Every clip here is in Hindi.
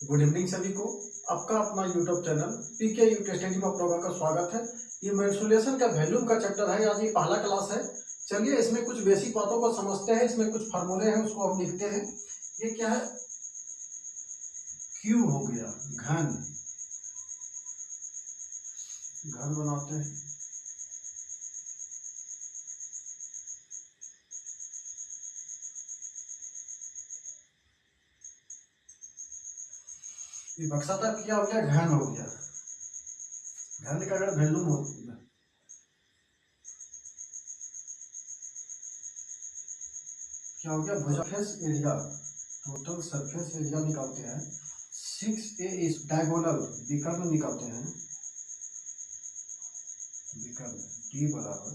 गुड इवनिंग सभी को। आपका अपना YouTube channel PK U test में आप लोगों का स्वागत है। ये मेंसुरेशन का वैल्यूम का चैप्टर है, आज ये पहला क्लास है। चलिए इसमें कुछ बेसिक बातों को समझते हैं। इसमें कुछ फार्मूले हैं, उसको हम लिखते हैं। ये क्या है? क्यू हो गया, घन घन बनाते हैं। ये बक्सा तक क्या हो गया? घन हो गया। घन का अगर वैल्यूम होती है, क्या हो गया? Surface area, total surface area निकालते हैं। 6a इस डायगोनल विकर्ण निकालते हैं। विकर्ण d बराबर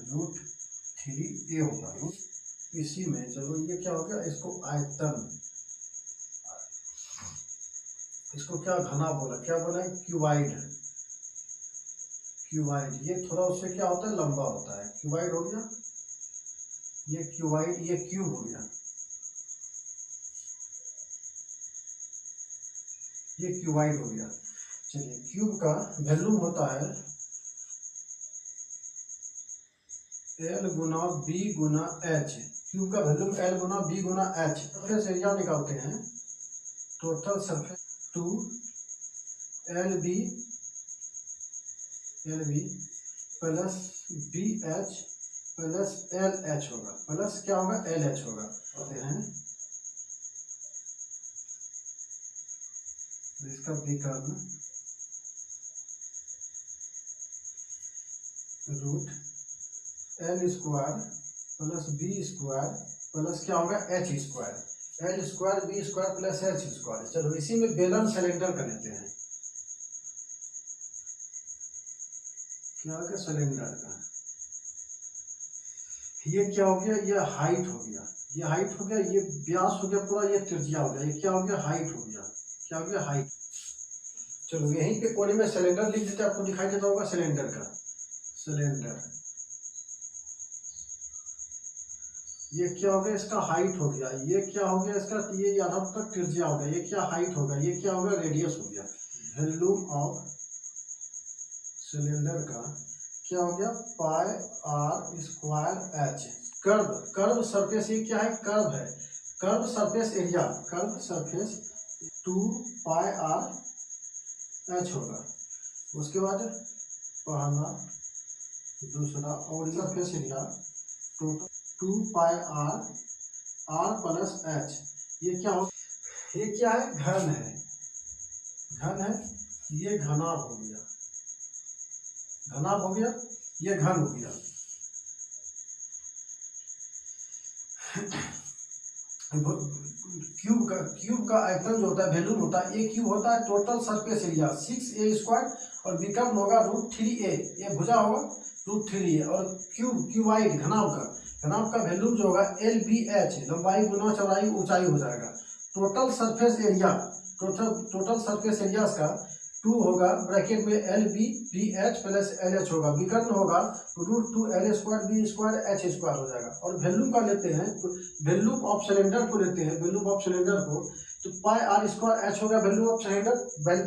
√3a होगा। इसी में चलो ये क्या हो गया? इसको आयतन, इसको क्या घना बोला? क्या बोला? क्यूबाइड। क्यूबाइड ये थोड़ा उससे क्या होता है? लंबा होता है। क्यूबाइड हो गया। ये क्यूबाइड, ये क्यूब हो गया। ये क्यूबाइड हो गया। चलिए क्यूब का वैल्यूम होता है L गुना B गुना H। क्यूब का वैल्यूम L गुना B गुना H। सरफेस एरिया निकालते हैं। Total surface 2 LB plus BH plus LH होगा। प्लस क्या होगा? LH होगा। कहते हैं इसका विकर्ण √L square plus B square plus क्या होगा? H square. L square B square plus H square. चलो इसी में बेलन सिलेंडर का लेते हैं। क्या हो गया? सिलेंडर का। ये क्या हो गया? ये हाइट हो गया। ये हाइट हो गया। ये व्यास हो गया पूरा। ये त्रिज्या हो गया। ये क्या हो गया? हाइट हो गया। क्या हो गया? हाइट। चलो यहीं पे कोने में सिलेंडर लिख देते, आपको दिखाई देता होगा सिलेंडर का। सिलेंडर ये क्या हो गया? इसका हाइट हो गया। ये क्या हो गया? इसका ये यहाँ तक त्रिज्या हो गया। ये क्या हाइट होगा? ये क्या होगा? रेडियस हो गया। वॉल्यूम ऑफ सिलेंडर का क्या हो गया? Pi R square H. Curve, curve surface, ये क्या है? कर्व है। Curve surface area, curve surface 2 pi R H होगा। उसके बाद पहला दूसरा और surface area total 2 pi are plus H. ये क्या हो? ये क्या है? घन है। घन है। ये घनाभ हो गया। घनाभ हो गया। ये घन हो गया। क्यूब का आयतन जो होता है, वैल्यूम होता है, ए क्यूब होता है total surface area 6a square और विकर्ण होगा √3a। ये भुजा होगा √3a और क्यूबाइड घनाभ का वैल्यूम जो होगा LBH, लंबाई गुना चौड़ाई ऊंचाई हो जाएगा। Total surface area, total surface area का 2 होगा ब्रैकेट में LBH प्लस LH होगा। विकर्ण होगा √2L square B square H square हो जाएगा। और वैल्यूम का लेते हैं तो वैल्यूम ऑफ सिलेंडर को लेते हैं। वैल्यूम ऑफ सिलेंडर को तो पाई आर स्क्वायर एच होगा वैल्यूम ऑफ सिलेंडर,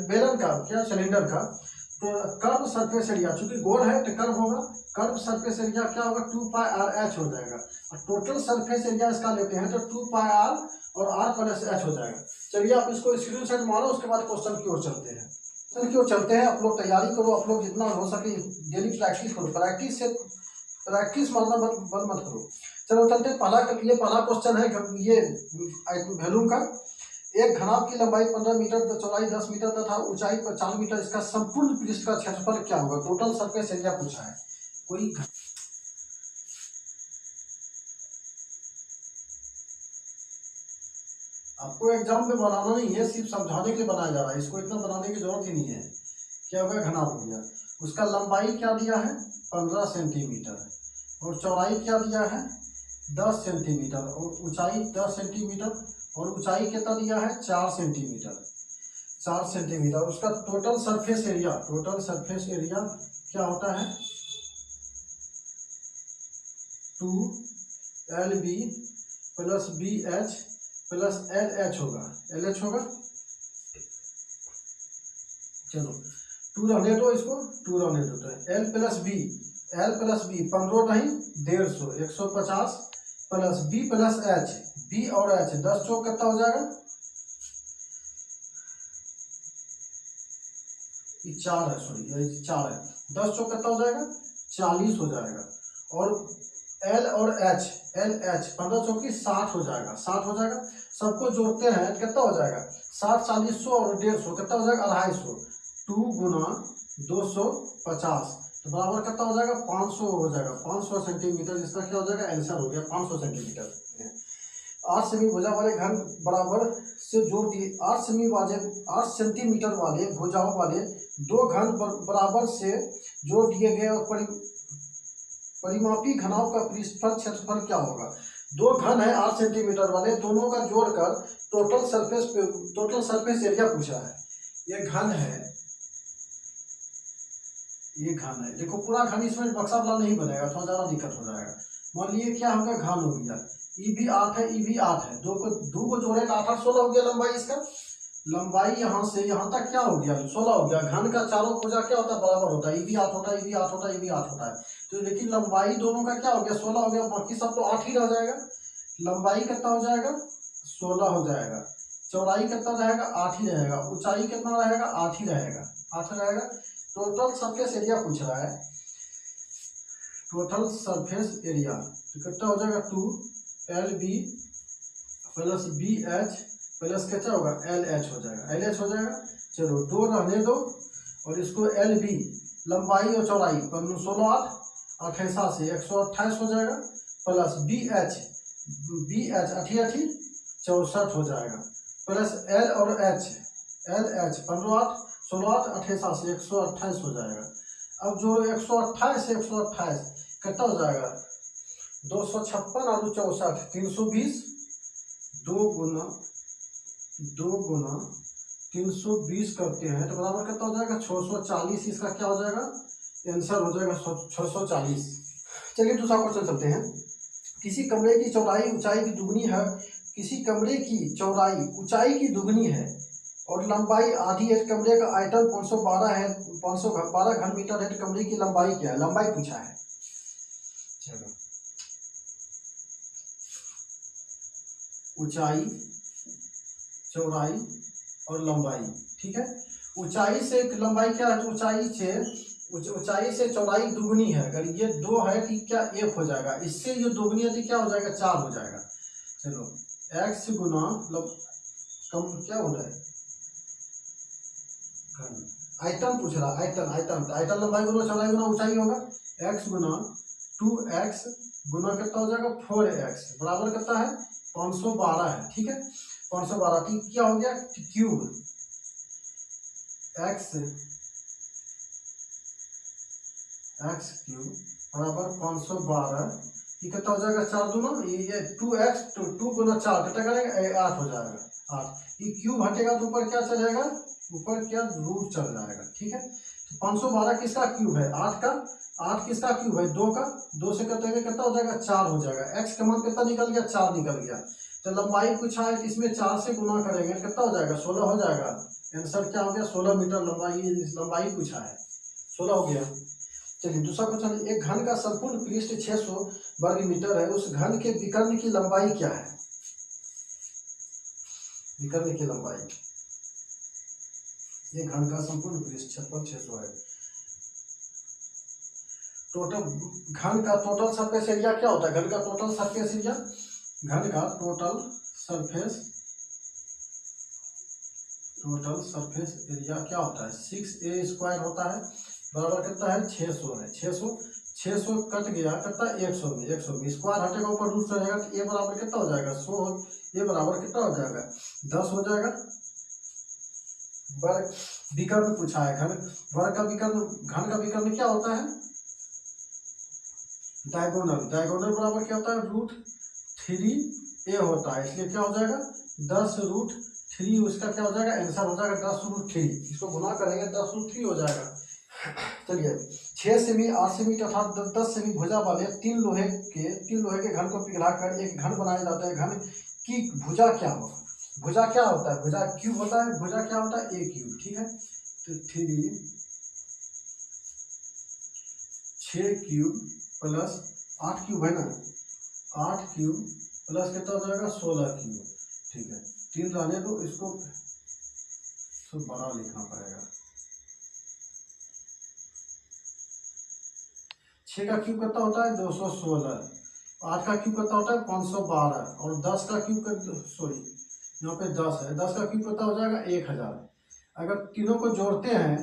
बेलन का, क्या सिलेंडर का। तो कर्व सरफेस एरिया, चूंकि गोल है तो कर्व होगा। कर्व सरफेस एरिया क्या होगा? 2 पाई आर एच हो जाएगा। और टोटल सरफेस एरिया इसका लेते हैं तो 2 पाई आर और आर प्लस एच हो जाएगा। चलिए आप इसको स्क्रीनशॉट मारो, उसके बाद क्वेश्चन की ओर चलते हैं। क्वेश्चन की ओर चलते हैं। आप लोग तैयारी करो, आप लोग जितना हो सके डेली प्रैक्टिस करो। प्रैक्टिस मारना बंद मत करो। चलो चलते हैं। ये पहला क्वेश्चन है। ये वैल्यूम का एक घनाभ की लंबाई 15 मीटर, चौड़ाई 10 मीटर तथा ऊंचाई 50 मीटर, इसका संपूर्ण पृष्ठ का क्षेत्रफल क्या होगा? टोटल सरफेस एरिया पूछा है। कोई आपको एग्जाम में बनाना नहीं है, सिर्फ समझाने के लिए बनाया जा रहा है। इसको इतना बनाने की जरूरत ही नहीं है। क्या होगा? घनाभ हो गया। उसका लंबाई क्या दिया है? 15 सेंटीमीटर और चौड़ाई क्या दिया है? 10 सेंटीमीटर और ऊंचाई 10 सेंटीमीटर और ऊंचाई कितना दिया है? 4 सेंटीमीटर। 4 सेंटीमीटर। उसका total surface area, total surface area क्या होता है? 2LB plus BH plus LH होगा। LH होगा, चलो 2 रहने दो, इसको 2 रहने दो। तो L प्लस बी 15 नहीं 150, 150 plus B plus H, B और H 10 चौक कितना हो जाएगा, ये 4 है, सॉरी ये 4 है, 10 चौक कितना हो जाएगा 40 हो जाएगा। और L और H 15 चौकी 60 हो जाएगा, 60 हो जाएगा। सबको जोड़ते हैं कितना हो जाएगा 60, 40, 100 और 150 कितना हो जाएगा 250, 2 गुना 250 तो बराबर कितना हो जाएगा 500 हो जाएगा, 500 सेंटीमीटर। इसका क्या हो जाएगा आंसर हो गया 500 सेंटीमीटर। 8 सेमी भुजा वाले घन बराबर से जोड़ दिए, 8 सेंटीमीटर वाले भुजाओं वाले दो घन बराबर से जोड़ दिए गए और परिमापी घनाभ का पृष्ठफल क्षेत्रफल क्या होगा। दो घन है 8 सेंटीमीटर वाले, दोनों का जोड़कर टोटल सरफेस एरिया पूछा है। ये घन है, ये घन है, देखो पूरा घन इसमें बक्सा वाला नहीं बनेगा, थोड़ा ज़्यादा दिक्कत हो जाएगा। मान लिए क्या होगा घन हो गया, ई भी 8 है, ई भी 8 है, दो को जोड़े 8 8 16 हो गया लंबाई। इसका लंबाई यहाँ से यहाँ तक क्या हो गया 16 हो गया। घन का चारों भुजा क्या होता है बराबर होता है, ई भी 8 होता है, ई भी 8 होता है, ई भी 8 होता है। तो लेकिन लंबाई दोनों का क्या हो गया 16 हो गया, बाकी सब तो 8 ही रह जाएगा। लंबाई कितना हो जाएगा 16 हो जाएगा, चौड़ाई कितना रहेगा 8 ही रहेगा, ऊंचाई कितना रहेगा 8 ही रहेगा, 8 रहेगा। टोटल सरफेस एरिया पूछ रहा है, टोटल सरफेस एरिया तो कितना हो जाएगा 2LB प्लस BH प्लस कितना होगा LH हो जाएगा, LH हो जाएगा। चलो 2 रहने दो और इसको LB लंबाई और चौड़ाई 16 8 88 से 128 हो जाएगा, प्लस BH 8 64 हो जाएगा, प्लस L और H LH 15 8 16 8 88 से 128 हो जाएगा। अब जो 128 से 128 कितना हो जाएगा 256 और 64 320, 2 गुना 320 करते हैं तो बराबर कितना हो जाएगा 640। इसका क्या हो जाएगा आंसर हो जाएगा 640। चलिए दूसरा क्वेश्चन चलते हैं। किसी कमरे की चौड़ाई ऊंचाई की दुगनी है, किसी कमरे की चौड़ाई ऊंचाई की दुगनी है और लंबाई आधी है। कमरे का आयतन 512 है, 512 घन मीटर है। कमरे की लंबाई क्या है, लंबाई पूछा है। चलो ऊंचाई चौड़ाई और लंबाई, ठीक है। ऊंचाई से लंबाई क्या है, ऊंचाई से चौड़ाई दुगनी है। अगर ये 2 है तो क्या 1 हो जाएगा, इससे ये दुगनी है तो क्या हो जाएगा 4 हो जाएगा। चलो x गुना कम क्या हो रहा है आयतन पूछ रहा, आयतन लंबाई गुना चौड़ाई गुना ऊंचाई होगा। x गुना 2x गुना कितना हो जाएगा 4x बराबर कितना है 512 है, ठीक है। 512 ठीक क्या हो गया क्यूब x क्यूब बराबर 512 ये कितना हो जाएगा 4 दूना ये 2x 2 गुना 4 कितना करेंगे 8 हो जाएगा 8। ये क्यूब हटेगा तो ऊपर क्या चल जाएगा, ऊपर क्या रूट चल जाएगा, ठीक है। तो 512 किसका क्यूब है 8 का, 8 किसका क्यूब है 2 का, 2 से कितना हो जाएगा 4 हो जाएगा। x का मान कितना निकल गया 4 निकल गया। तो लंबाई पूछा है तो इसमें 4 से गुना करेंगे कितना हो जाएगा 16 हो जाएगा। आंसर क्या हो गया 16 मीटर लंबाई पूछा है, 16 हो गया। चलिए दूसरा क्वेश्चन, एक घन का संपूर्ण पृष्ठ 600 वर्ग मीटर है, उस घन के विकर्ण की लंबाई क्या है। विकर्ण की लंबाई, ये घन का संपूर्ण पृष्ठ 600 है। टोटल घन का टोटल सरफेस एरिया क्या होता है, घन का टोटल सरफेस एरिया, घन का टोटल सरफेस एरिया क्या होता है 6a² होता है बराबर कितना है 600 है। 600 कट गया कितना 100 में, 100 में स्क्वायर हटेगा ऊपर रूट से रहेगा तो a बराबर कितना हो जाएगा 100, a बराबर कितना हो जाएगा 10 हो जाएगा। वर्ग विकर्ण पूछा है, घन का विकर्ण क्या होता है डायगोनल बराबर क्या होता है √3a होता है, इसलिए क्या हो जाएगा 10√3 उसका क्या हो जाएगा आंसर हो जाएगा 10√3। इसको गुना करेंगे 10√3 हो जाएगा। चलिए 6 सेमी 8 सेमी तथा 10 सेमी भुजा वाले तीन लोहे के घन को पिघलाकर एक घन बनाया जाता है। घन की भुजा क्या होगा, भुजा क्या होता है, भुजा क्यूब होता है, भुजा क्या होता है a क्यूब, ठीक है। तो 3 6 क्यूब प्लस 8 क्यूब है ना, 8 क्यूब प्लस कितना हो जाएगा 16 क्यूब। ठीक है, 3 रहने दो, इसको तो बड़ा लिखना पड़ेगा। 6 का क्यूब कितना होता है 216, 8 का क्यूब कितना होता है 512 और 10 का क्यूब सॉरी यहाँ पे 10 है, 10 का क्यूब कितना हो जाएगा 1000। अगर तीनों को जोड़ते हैं,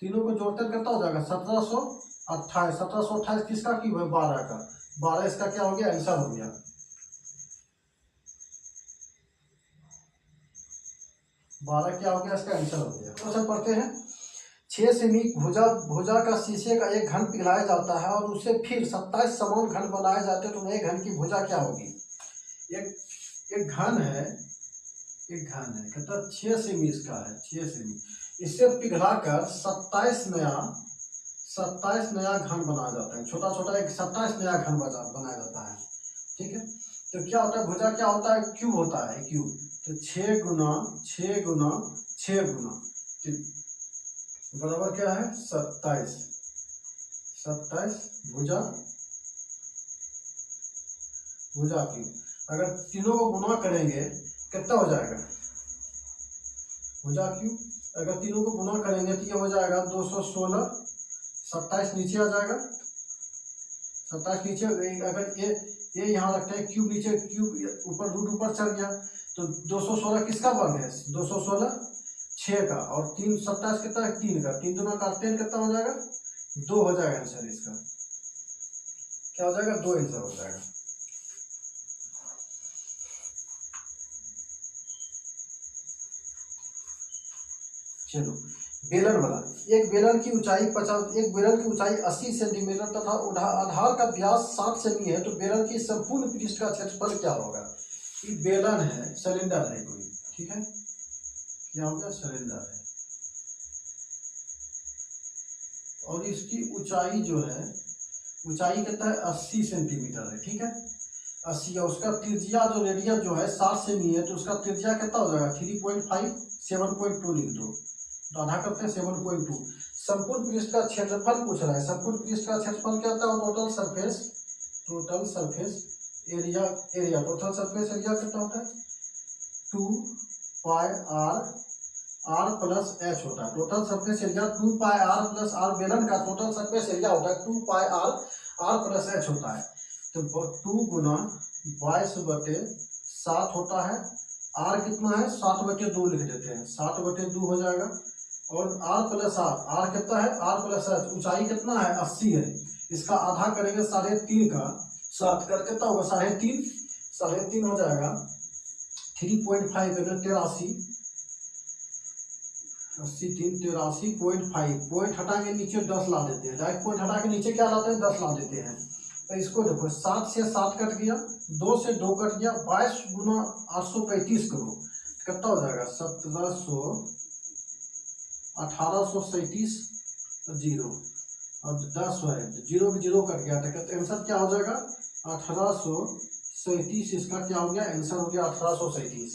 तीनों को जोड़ते कितना हो जाएगा 1728। 1728 किसका क्यूब है 12 का, 12 इसका क्या हो गया आंसर हो गया। 12 क्या हो गया इसका आंसर हो गया। तो सब पढ़ते हैं 6 सेमी भुजा का शीशे का एक घन पिघलाया जाता है और उसे फिर 27 समान घन बनाए जाते हैं, तो नए घन की भुजा क्या होगी। एक घन है, एक घन है कितना 6 सेमी इसका है, 6 सेमी, इससे पिघलाकर 27 नया घन बनाया जाता है। छोटा छोटा एक 27 नया घन बनाया जाता है। ठीक है, तो क्या होता है भुजा क्या होता है क्यूब होता है, क्यूब। तो 6 गुना 6 गुना 6 गुना बराबर क्या है 27, 27 भुजा क्यूब। अगर तीनों को गुना करेंगे कितना हो जाएगा भुजा क्यूब, अगर तीनों को गुना करेंगे तो ये हो जाएगा 216, 27 नीचे आ जाएगा, 27 नीचे। अगर ये यहाँ रखते हैं क्यूब नीचे, क्यूब ऊपर रूट ऊपर चढ़ गया, तो 216 किसका वर्ग है 216 6 का, और 3 27 कितना है 3 का, 3 दूना काटते हैं कितना हो जाएगा 2 हो जाएगा आंसर इसका। क्या हो जाएगा 2 आंसर हो जाएगा। चलो बेलन वाला, एक बेलन की ऊंचाई 80 सेंटीमीटर तथा आधार का व्यास 60 सेमी है, तो बेलन की संपूर्ण पृष्ठ का क्षेत्रफल क्या होगा। ये बेलन है, सिलेंडर है कोई, ठीक है, क्या होगा सिलेंडर है, और इसकी ऊंचाई जो है, ऊंचाई कितना है 80 सेंटीमीटर है। ठीक है, 80, और उसका त्रिज्या जो रेडियस जो है 60 सेमी है, तो उसका त्रिज्या कितना हो जाएगा 3.5, 7.2 लिख दो, तो आधा करते हैं 7.2। संपूर्ण पृष्ठ का क्षेत्रफल पूछ रहा है, संपूर्ण पृष्ठ का क्षेत्रफल क्या होता है total surface area, total surface area कितना होता है 2 पाई आर प्लस एच होता है। Total surface area 2 pi are plus r, बेलन का टोटल सरफेस एरिया होता है 2 पाई आर प्लस एच होता है। तो 2 गुना 22/7 होता है, आर कितना है 7/2 लिख देते हैं, 7/2 हो जाएगा, और आर प्लस आर कितना है आर प्लस एच, ऊंचाई कितना है 80 है, इसका आधा करेंगे 3.5 का, 7 कर कितना होगा 3.5 हो जाएगा, 3.5 83, 80 3 83.5, पॉइंट हटा के नीचे 10 ला देते हैं, डायरेक्ट पॉइंट हटा के नीचे क्या लाते हैं 10 ला देते हैं। तो इसको देखो 7 से 7 कट गया, 2 से 2 कट गया, 22 गुना 835 करो कितना हो जाएगा 1700, 1837 जीरो, और 10 है, जीरो में जीरो कट गया, तो आंसर क्या हो जाएगा 1837, इसका क्या हो गया आंसर हो गया 1837।